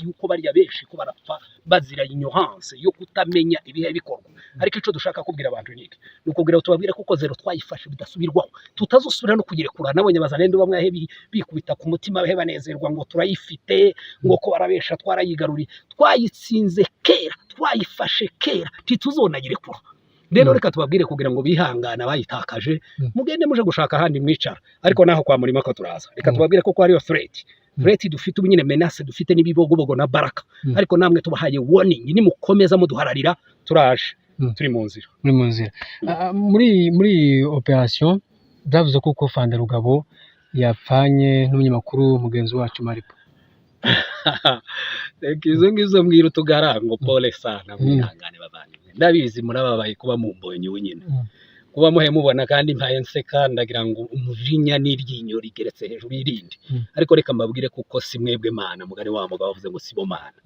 yuko bari benshi ko barapfa bazira ignorance yo kutamenya ibihe bikorwa ariko ico dushaka kubwira abantu niki nukubwira tubabwire kuko zero twayifashe bidasubirwaho tutazosubira no kugirekura nabonye bazanende bamwe ahe bikubita ku mutima bahe banezerwa ngo turayifite ngo ko barabesha twarayigaruri twayitsinze kera twayifashe kera tituzonagirekura rero reka tubabwire kugira ngo bihangana bayitakaje mugende muje gushaka handi mwicara ariko naho kwa murima ko turaza reka tubabwire ko ari yo threat dufite ubunyine menace dufite nibibogobogo na baraka ariko namwe tubahaye warning ni mukomeza muduhararira turaje turi mu nzira muri operation byavuze ko Fanda Rugabo yapfanye n'umunyamakuru mugenzi wacu Maripo izo ngizo mbwira tugarango pole sana mwihangane babanye ndabizi murababaye kuba mu mbonye wenyine kuba muhe mubona kandi mpaye nseka ndagira ngo umujinya n'iryinyo rigeretse hejuru y'irindi ariko reka mbabwire kuko si mwebwe mana mugari wa mugabo bavuze ngo sibo mana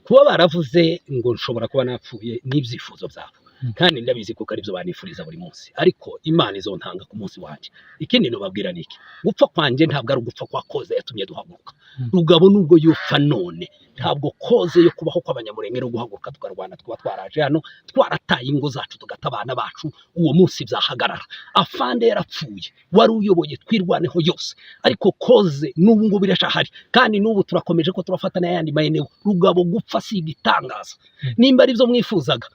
kuba baravuze ngo nshobora kuba napfuye n'ibyifuzo byabo kandi ndabizi kuko aribyo banifuriza buri munsi ariko Imana izontanga ku munsi wanje ikindi no babwira niki gupfa kwanje ntabwo ari ugupfa kwa koze yatumye duhaguruka Rugabo nubwo yupfa none ntabwo koze yo kubaho kw'abanyamurengero guhaguruka tukarwana twaba twaraje hano twarataye ingo zacu tugatabana bacu uwo munsi byahagarara afande yarapfuye wari uyoboye twirwaneho yose ariko koze n'ubu ngo birashahari kandi n'ubu turakomeje ko turafatana yandi mayeneo Rugabo gupfa si igitangaza nimba aribyo mwifuzaga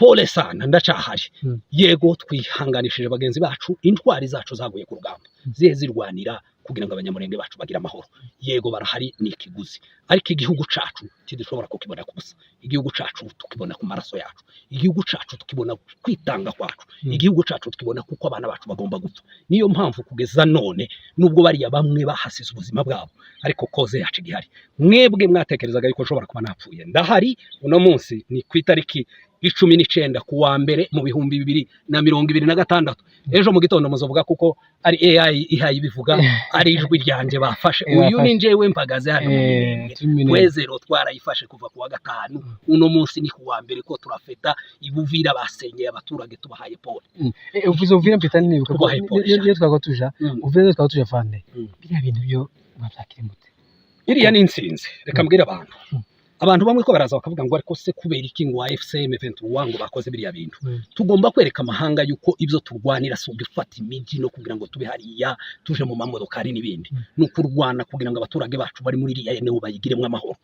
pole sana ndacahari yego twihanganishije bagenzi bacu intwari zacu zaguye ku rugamba zihe zirwanira kugira ngo abanyamurenge bacu bagira amahoro yego barahari n'ikiguzi ariko igihugu cacu kidushobora kukibona kubusa igihugu cacu tukibona ku maraso yacu igihugu cacu tukibona kwitanga kwacu igihugu cacu tukibona kuko abana bacu bagomba gupfa niyo mpamvu kugeza none nubwo bari bamwe bahasize ubuzima bwabo ariko koze yacu gihari mwebwe mwatekerezaga yuko nshobora kuba napfuye ndahari uno munsi ni kwitariki 19 kuwa mbere mu 2026 ejo mu gitondo muzovuga kuko ari AI ihaye bivuga ari ijwi ryanje bafashe uyu ni njewe mpagaze hano twezero twarayifashe kuva kuwa gatanu uno munsi ni kuwa mbere ko turafeta ibuvira basenyeye abaturage tubahaye pole uvuze uvira mpita nibuka iyo twagatuja uvira twagatuja Fande biriya bintu byo bavyakire mute iriya ni insinzi reka mbwira abantu bamwe ko baraza bakavuga ngo ariko se kubera iki ngo AFCM event wangu bakoze biriya bintu tugomba kwereka amahanga yuko ibyo turwanira si ugufata imiji no kugira ngo tube hariya tuje mu mamodokari n'ibindi no kurwana kugira ngo abaturage bacu bari muri iriya ene bayigiremo amahoro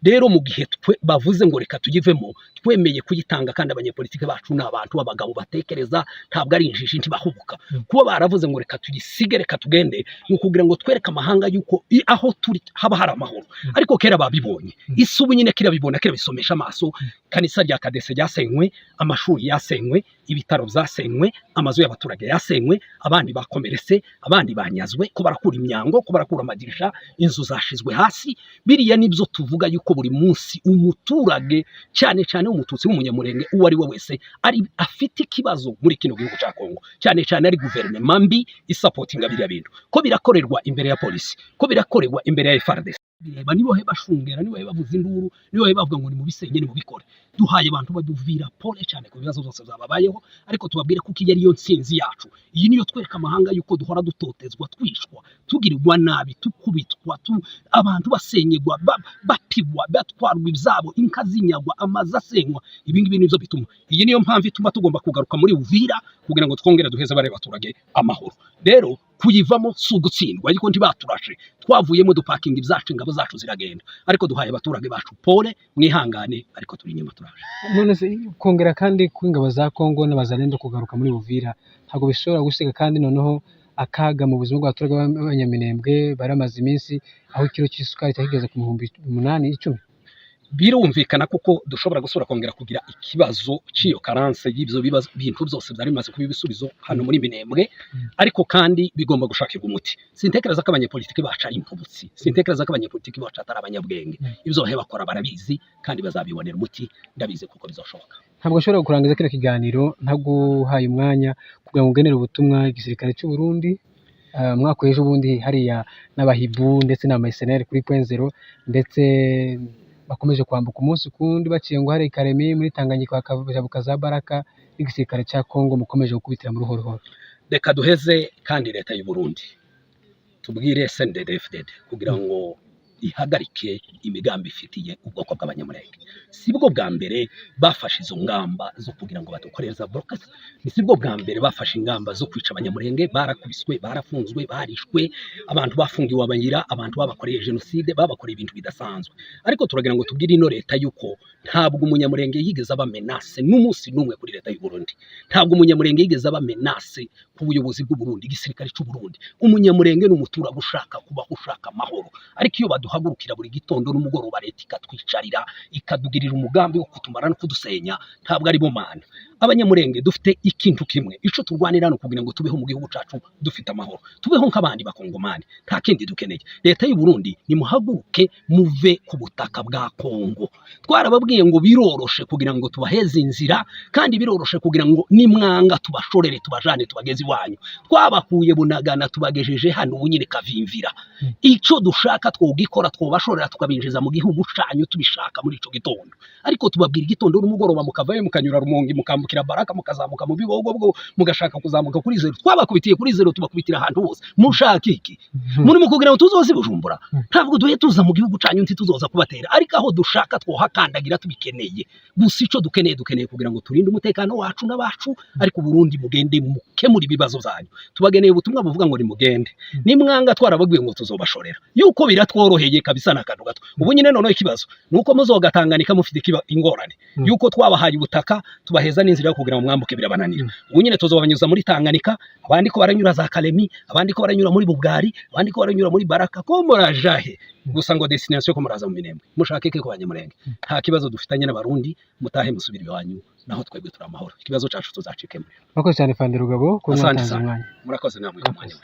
rero mu gihe bavuze ngo reka tugivemo twemeye kuyitanga kandi abanyepolitike bacu n'abantu b'abagabo batekereza ntabwo ari injiji ntibahubuka kuba baravuze ngo reka tugisige reka tugende no kugira ngo twereke amahanga yuko aho turi haba hari amahoro ariko kera babibonye isubu kira bibona kira bisomesha amaso kanisa rya Kadese ryasenywe amashuri yasenywe ibitaro byasenywe amazu y'abaturage yasenywe abandi bakomeretse abandi banyazwe ko barakura imyango ko barakura amadirisha inzu zashizwe hasi biriya nibyo tuvuga yuko buri munsi umuturage cyane cyane umututsi w'umunyamurenge uwo ari we wese ari afite ikibazo muri kino gihugu cya Kongo cyane cyane ari guverinoma mbi isupportinga biriya bintu ko birakorerwa imbere ya polisi ko birakorerwa imbere ya FARDC bireba nibo bashungera nibo bavuza induru nibo bavuga ngo ni mu bisenge ni mu bikore duhaye abantu baduvira pole cyane ku bibazo byose byababayeho ariko tubabwire kuko iyo ariyo nsinzi yacu iyi niyo twereka amahanga yuko duhora dutotezwa twishwa tugirirwa nabi tukubitwa abantu basenyegwa bapibwa batwarwa ibyabo inka zinyagwa amaza asenywa ibingibi nibyo bituma iyi niyo mpamvu ituma tugomba kugaruka muri Uvira kugira ngo twongere duheze bare baturage amahoro rero kuyivamo sugutsindwa ariko ntibaturashe twavuyemo dupakinga ibyacu ingabo zacu ziragenda ariko duhaye abaturage bacu pole mwihangane ariko turi nyuma turaje none se kongera kandi kw'ingabo za Kongo n'abazalendo kugaruka muri Uvira ntago bishobora gusiga kandi noneho akaga mu buzima bw'abaturage b'abanyaminembwe baramaze iminsi aho ikiro cy'isukari cyageze ku 810 birumvikana kuko dushobora gusura kongera kugira ikibazo ciyo karance y'ibyo bibazo bintu byose byari bimaze kuba ibisubizo hano muri Minembwe ariko kandi bigomba gushakirwa umuti sintekereza ko abanyepolitiki bacu ari impubutsi sintekereza ko abanyepolitiki bacu atari abanyabwenge ibyo bahe bakora barabizi kandi bazabibonera umuti ndabizi kuko bizoshoboka ntabwo ashobora kurangiza kino kiganiro ntabwo haye umwanya kugira ngo ugenere ubutumwa igisirikare cy'u Burundi mwako ejo bundi hariya n'abahibu ndetse n'amaseneri kuri .0 ndetse bakomeje kwambuka umunsi kundi baciye ngo hari Karemi muri Tanganyika bakajabuka za Baraka igisirikare cya Kongo mukomeje gukubitira muri horo reka duheze kandi leta y'u Burundi tubwire SNDD-FDD kugira ngo ihagarike imigambi ifitiye ubwoko bw'abanyamurenge. Si bwo bwa mbere bafashe izo ngamba zo kugira ngo badukoreza blockade, ni si bwo bwa mbere bafashe ingamba zo kwica abanyamurenge, barakubiswe, barafunzwe, barishwe, abantu bafungiwe abayira, abantu babakoreye jenoside, babakoreye ibintu bidasanzwe. Ariko turagira ngo tubwire ino leta yuko ntabwo umunyamurenge yigeze aba menace n'umunsi n'umwe kuri leta y'u Burundi. Ntabwo umunyamurenge yigeze aba menace ku buyobozi bw'u Burundi, igisirikare cy'u Burundi. Umunyamurenge ni umuturage ushaka kubaho, ushaka amahoro. Ariko iyo baduhagurukira buri gitondo n'umugoroba, leta ikatwicarira ikadugirira umugambi wo kutumara no kudusenya, ntabwo ari bo mana. Abanyamurenge dufite ikintu kimwe, ico turwanira no kugira ngo tubeho mu gihugu cacu dufite amahoro, tubeho nk'abandi bakongomani, nta kindi dukeneye. Leta y'u Burundi nimuhaguruke muve ku butaka bwa Kongo. Twarababwiye ngo biroroshe kugira ngo tubaheze inzira, kandi biroroshe kugira ngo nimwanga tubashorere tubajane tubageze iwanyu. Twabakuye Bunagana tubagejeje hano ubunyine Kavimvira. Ico dushaka twogikora, twobashorera tukabinjiza mu gihugu canyu tubishaka muri ico gitondo. Ariko tubabwira igitondo n'umugoroba mukavayo mukanyura Rumonge mukambukira Baraka mukazamuka mu Bibogo bwo mugashaka kuzamuka kuri zero. Twabakubitiye kuri zero tubakubitira ahantu hose. Mushaka iki? Muri mukugira ngo tuzoze Bujumbura. Ntabwo duhe tuza mu gihugu canyu nti tuzoza kubatera. Ariko aho dushaka twohakandagira tubikeneye. Gusa ico dukeneye kugira ngo turinde umutekano wacu n'abacu, ariko Burundi mugende mukemura ibibazo zanyu. Tubageneye ubutumwa buvuga ngo ni mugende. Nimwanga twarababwiye ngo tuzobashorera. Yuko biratworoheye kabisa nakano gato. Ubu nyine none ikibazo nuko muzogatanganika mufite ingorane. Yuko twabahaye ubutaka tubaheza n'inzira yo kugira ngo mwambuke birabananira. Ubu nyine tuzobanyuza muri Tanganyika, abandi ko baranyura za Kalemi, abandi ko baranyura muri Bugari, abandi ko baranyura muri Baraka, ko murajahe gusa ngo destination ko muraza mu Minembwe. Mushake ke ko Banyamurenge. Nta kibazo dufitanye n'abarundi, mutahe musubira iwanyu, naho twebwe turamahoro. Ikibazo cacu tuzacikemo. Murakoze cyane Fande Rugabo ko mwatanze umwanya. Murakoze namwe umwanya.